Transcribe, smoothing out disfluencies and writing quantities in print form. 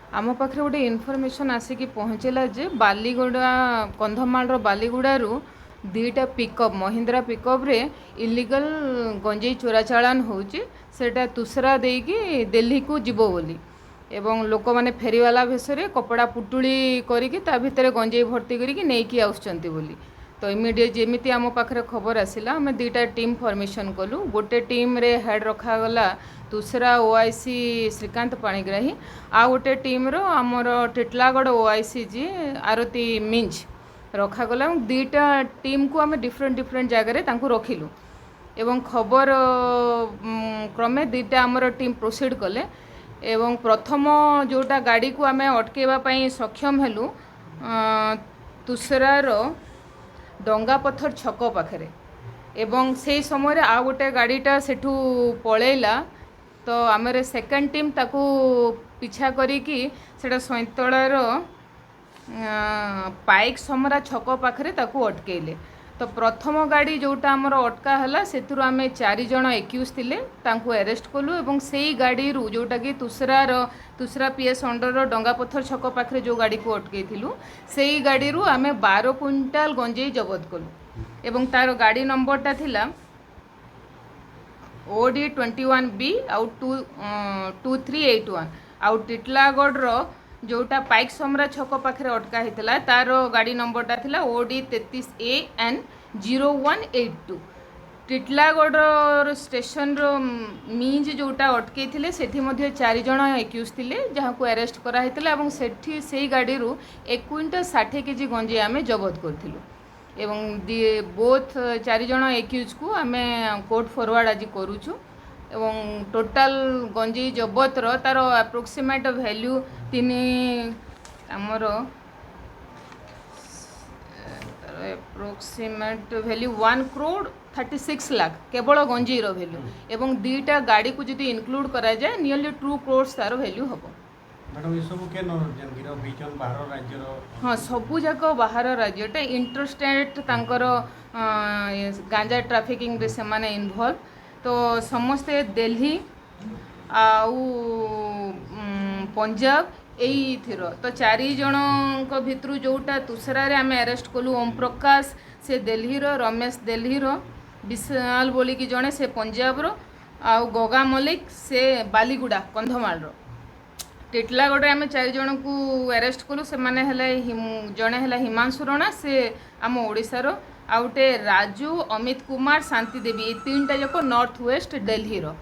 आम पाखे गोटे इनफर्मेशन आसिक पहुँचला जे बालीगुड़ा कंधमाल बालीगुड़ारू दुईटा पिकअप महिंद्रा पिकअप रे इलीगल गंजेई चोरा चालान होची सेटा तुसरा देकी दिल्ली को जीवो बोली एवं लोक माने फेरीवाला भेषरे कपड़ा पुटुली करिकी ता भितर गंजेई भर्ती करिकी नेकी आउछंती बोली तो इमिडिएट जेमिति आम पाखे खबर आसिला आम दुईटा टीम फॉर्मेशन कलु गोटे टीम रे हेड रखागला तुसरा ओआईसी श्रीकांत पाणिग्राही आ गोटे टीम रो आमर टिटलागढ़ ओआईसी जी आरती मिंज रखागला दुईटा टीम को आम डिफरेंट डिफरेंट जगार रखिलु एवं खबर क्रमे दुईटा आमर टीम प्रोसीड कले एवं प्रथम जोटा गाड़ी को आम अटकेवा सक्षम हेलु तुसरार डंगा पत्थर छक पाखे एवं से समय आ गोटे गाड़ीटा सेठू पलैला तो आमर सेकेंड टीम ताकू पिछा करिकी सेटा सैंतलार पाइक समरा छक पाखे ताकू अटकेले तो प्रथम गाड़ी जोटा आमर अटका है से आम 4 जन एक्यूज थिले तांकू अरेस्ट कलु एवं से ही गाड़ी रू जोटा कि तुसरा पीएस अंडर डंगा पत्थर छक पाखे जो गाड़ी को अटकई थिलु से ही गाड़ी रू आम 12 क्विंटाल गंजेई जबत कलु एवं तार गाड़ी नंबरटा थिला OD21B आउ 2381 आउ टिटलागढ़ जोटा पाइक समरा छक पाखे अटका होता तार गाड़ी नंबरटा थिला OD33AN 0182 टिटलागढ़ स्टेशन रो मीज जोटा अटकई थिले सेठी मध्ये 4 जन एक्यूज थिले जहाँ को अरेस्ट करा हितला एवं सेठी सेही गाड़ी रू 1 क्विंटल 60 केजी गंजे आमे जबत करथिलु एवं बोथ 4 जन एक्यूज को आमे कोर्ट फॉरवर्ड आज करूछु एवं टोटाल गंजेई जबत रो तार अप्रोक्सीमेट वैल्यू तीन आमर अप्रोक्सीमेट वैल्यू 1 करोड़ 36 लाख केवल गंजेई रो वैल्यू एवं दुईटा गाड़ी को जदि इंक्लूड करा जाए नियरली 2 करोड़ तार वैल्यू हम मैडम ये सब के गिरफ होइचन बाहर राज्य हाँ सबू जाक बाहर राज्यटा इंटरस्टेट तांकर गांजा ट्राफिकिंग रे से माने इन्वॉल्व तो समस्ते दिल्ली आउ पंजाब यही थीर तो 4 जन भितर जोटा तुसरा रे आम अरेस्ट कलु ओम प्रकाश से दिल्ली रो रमेश दिल्ली रो विशाल बोली कि जड़े से पंजाब रो आउ गगा मलिक से बालीगुड़ा कंधमाल रो टिटलागढ़ आम 4 जन को अरेस्ट कलु से माने जड़े है हिमांशु रणा से आम ओडिशार आउटे राजू अमित कुमार शांति देवी ये 3टा जाक नॉर्थ वेस्ट दिल्ली रो।